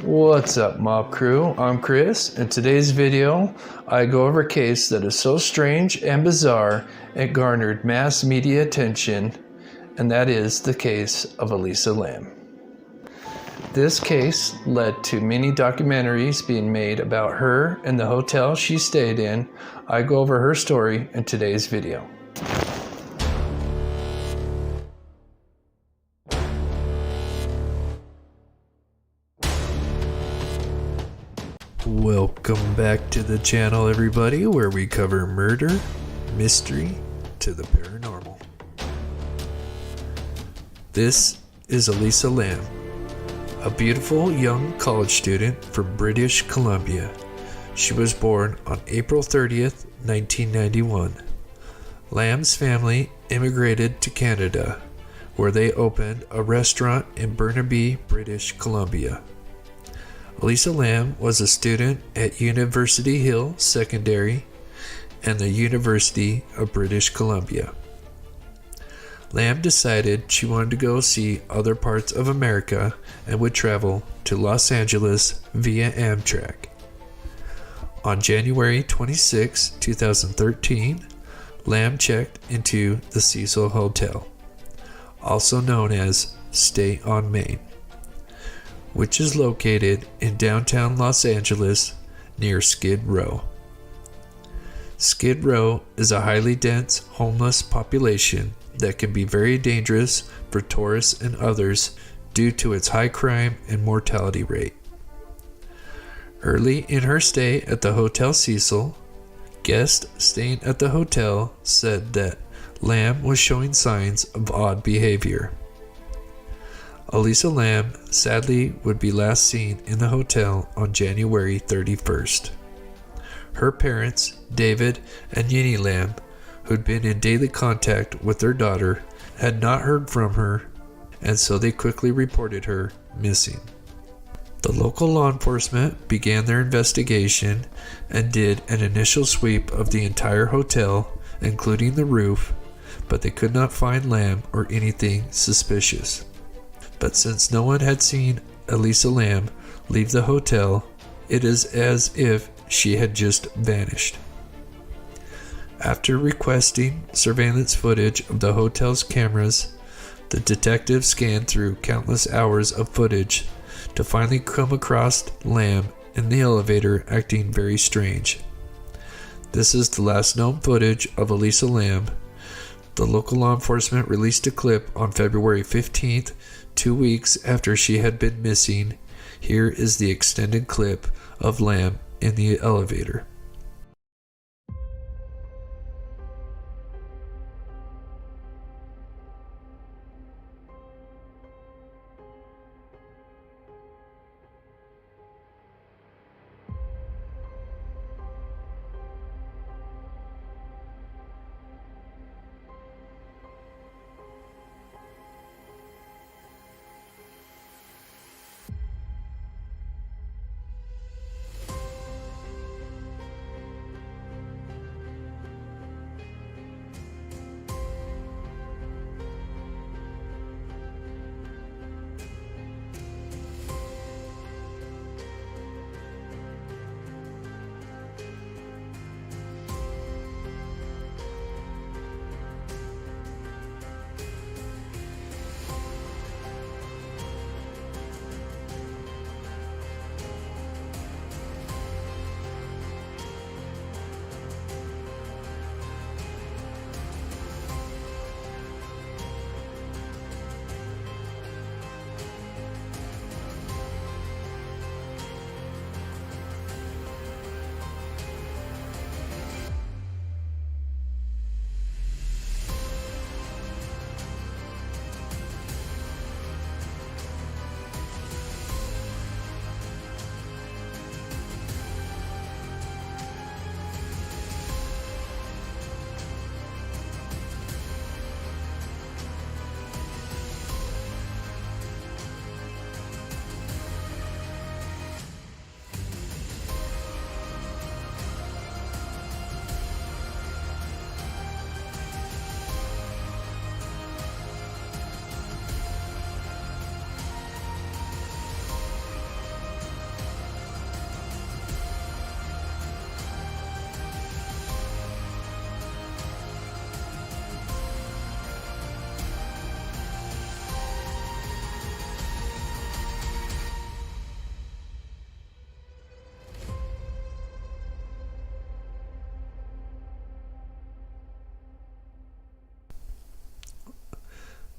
What's up, Mob Crew? I'm Chris. In today's video, I go over a case that is so strange and bizarre it garnered mass media attention, and that is the case of Elisa Lam. This case led to many documentaries being made about her and the hotel she stayed in. I go over her story in today's video. Welcome back to the channel, everybody, where we cover murder, mystery, to the paranormal. This is Elisa Lam, a beautiful young college student from British Columbia. She was born on April 30th, 1991. Lam's family immigrated to Canada, where they opened a restaurant in Burnaby, British Columbia. Elisa Lam was a student at University Hill Secondary and the University of British Columbia. Lam decided she wanted to go see other parts of America and would travel to Los Angeles via Amtrak. On January 26, 2013, Lam checked into the Cecil Hotel, also known as Stay on Main, which is located in downtown Los Angeles near Skid Row. Skid Row is a highly dense homeless population that can be very dangerous for tourists and others due to its high crime and mortality rate. Early in her stay at the Hotel Cecil, guests staying at the hotel said that Lam was showing signs of odd behavior. Elisa Lam sadly would be last seen in the hotel on January 31st. Her parents, David and Yini Lam, who'd been in daily contact with their daughter, had not heard from her, and so they quickly reported her missing. The local law enforcement began their investigation and did an initial sweep of the entire hotel, including the roof, but they could not find Lam or anything suspicious. But since no one had seen Elisa Lam leave the hotel, it is as if she had just vanished. After requesting surveillance footage of the hotel's cameras, the detectives scanned through countless hours of footage to finally come across Lam in the elevator acting very strange. This is the last known footage of Elisa Lam. The local law enforcement released a clip on February 15th, 2 weeks after she had been missing. Here is the extended clip of Lam in the elevator.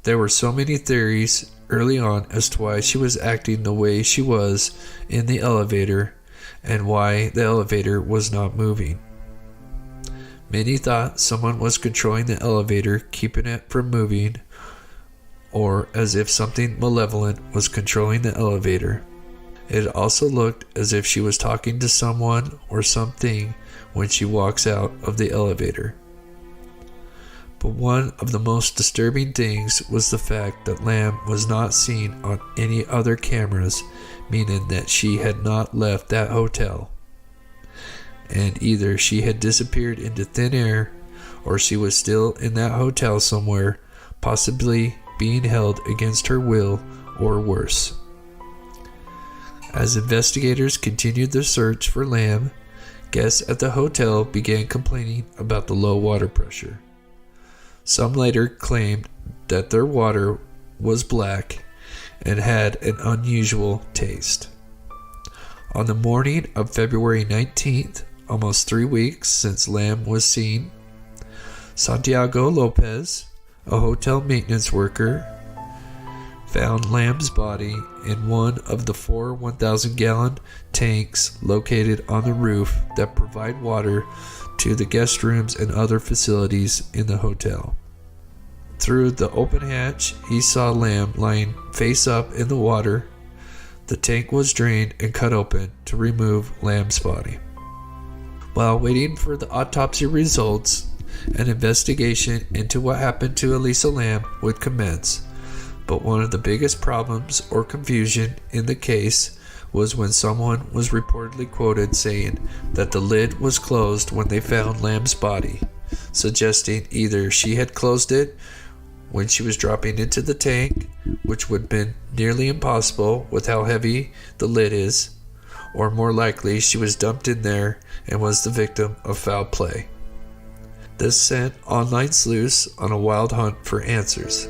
There were so many theories early on as to why she was acting the way she was in the elevator and why the elevator was not moving. Many thought someone was controlling the elevator, keeping it from moving, or as if something malevolent was controlling the elevator. It also looked as if she was talking to someone or something when she walks out of the elevator. But one of the most disturbing things was the fact that Lam was not seen on any other cameras, meaning that she had not left that hotel. And either she had disappeared into thin air, or she was still in that hotel somewhere, possibly being held against her will, or worse. As investigators continued their search for Lam, guests at the hotel began complaining about the low water pressure. Some later claimed that their water was black and had an unusual taste. On the morning of February 19th, almost 3 weeks since Lam was seen, Santiago Lopez, a hotel maintenance worker, found Lam's body in one of the 4 1,000-gallon tanks located on the roof that provide water to the guest rooms and other facilities in the hotel. Through the open hatch, he saw Lam lying face up in the water. The tank was drained and cut open to remove Lam's body. While waiting for the autopsy results, an investigation into what happened to Elisa Lam would commence. But one of the biggest problems or confusion in the case was when someone was reportedly quoted saying that the lid was closed when they found Lam's body, suggesting either she had closed it when she was dropping into the tank, which would have been nearly impossible with how heavy the lid is, or more likely she was dumped in there and was the victim of foul play. This sent online sleuths on a wild hunt for answers.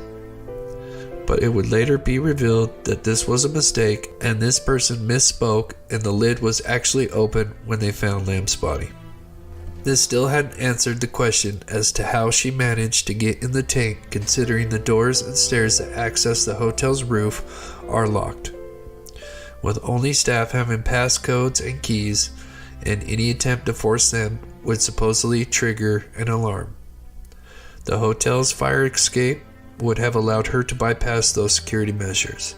But it would later be revealed that this was a mistake and this person misspoke and the lid was actually open when they found Lam's body. This still hadn't answered the question as to how she managed to get in the tank, considering the doors and stairs that access the hotel's roof are locked, with only staff having passcodes and keys, and any attempt to force them would supposedly trigger an alarm. The hotel's fire escape would have allowed her to bypass those security measures.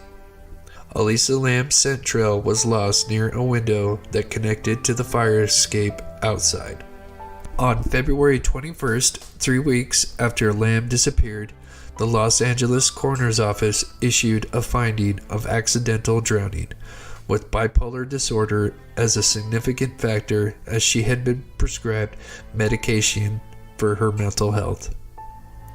Elisa Lam's scent trail was lost near a window that connected to the fire escape outside. On February 21st, 3 weeks after Lam disappeared, the Los Angeles Coroner's Office issued a finding of accidental drowning, with bipolar disorder as a significant factor, as she had been prescribed medication for her mental health.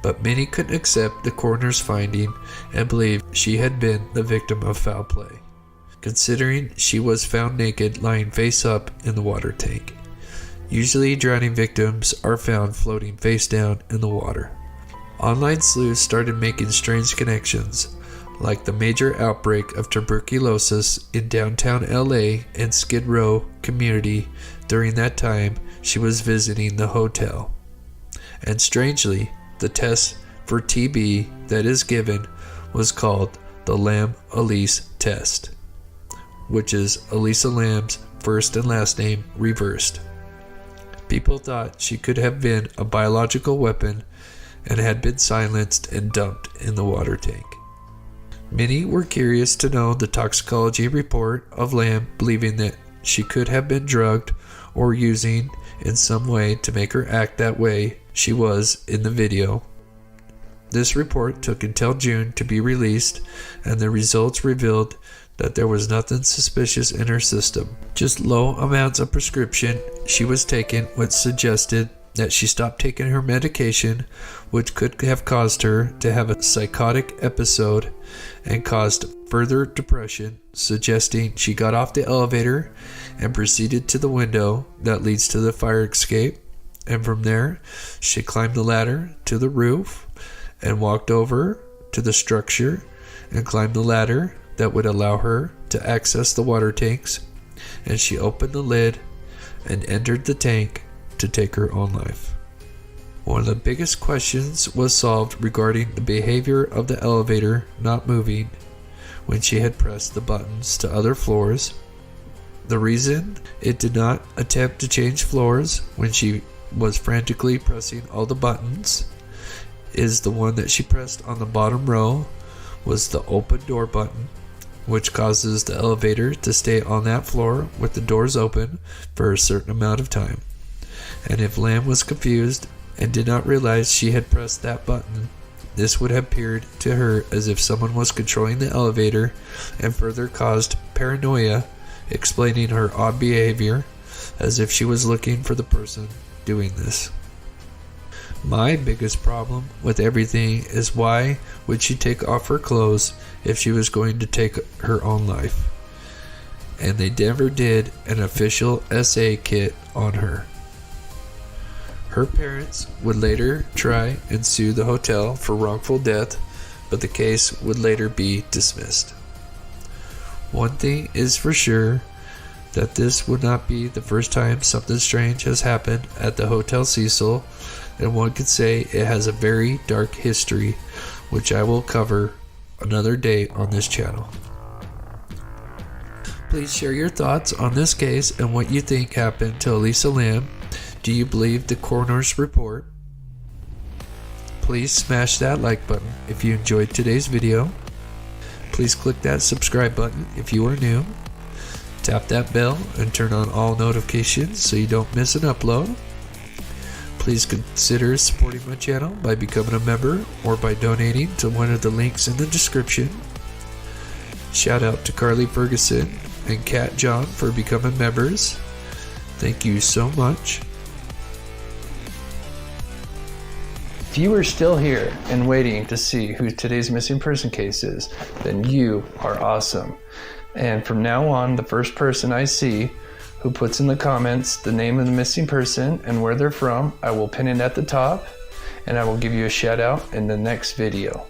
But many couldn't accept the coroner's finding and believed she had been the victim of foul play, considering she was found naked lying face up in the water tank. Usually drowning victims are found floating face down in the water. Online sleuths started making strange connections, like the major outbreak of tuberculosis in downtown LA and Skid Row community during that time she was visiting the hotel. And strangely, the test for TB that is given was called the Lam-Elise test, which is Elisa Lam's first and last name reversed. People thought she could have been a biological weapon and had been silenced and dumped in the water tank. Many were curious to know the toxicology report of Lam, believing that she could have been drugged or using in some way to make her act that way she was in the video. This report took until June to be released, and the results revealed that there was nothing suspicious in her system, just low amounts of prescription she was taking, which suggested that she stopped taking her medication, which could have caused her to have a psychotic episode and caused further depression, suggesting she got off the elevator and proceeded to the window that leads to the fire escape, and from there she climbed the ladder to the roof and walked over to the structure and climbed the ladder that would allow her to access the water tanks, and she opened the lid and entered the tank to take her own life. One of the biggest questions was solved regarding the behavior of the elevator not moving when she had pressed the buttons to other floors. The reason it did not attempt to change floors when she was frantically pressing all the buttons is the one that she pressed on the bottom row was the open door button, which causes the elevator to stay on that floor with the doors open for a certain amount of time. And if Lam was confused and did not realize she had pressed that button, this would have appeared to her as if someone was controlling the elevator and further caused paranoia, explaining her odd behavior as if she was looking for the person doing this. My biggest problem with everything is why would she take off her clothes if she was going to take her own life? And they never did an official SA kit on her. Her parents would later try and sue the hotel for wrongful death, but the case would later be dismissed. One thing is for sure, that this would not be the first time something strange has happened at the Hotel Cecil, and one could say it has a very dark history, which I will cover another day on this channel. Please share your thoughts on this case and what you think happened to Elisa Lam. Do you believe the coroner's report? Please smash that like button if you enjoyed today's video. Please click that subscribe button if you are new. Tap that bell and turn on all notifications so you don't miss an upload. Please consider supporting my channel by becoming a member or by donating to one of the links in the description. Shout out to Carly Ferguson and Kat John for becoming members. Thank you so much. If you are still here and waiting to see who today's missing person case is, then you are awesome. And from now on, the first person I see who puts in the comments the name of the missing person and where they're from, I will pin it at the top and I will give you a shout out in the next video.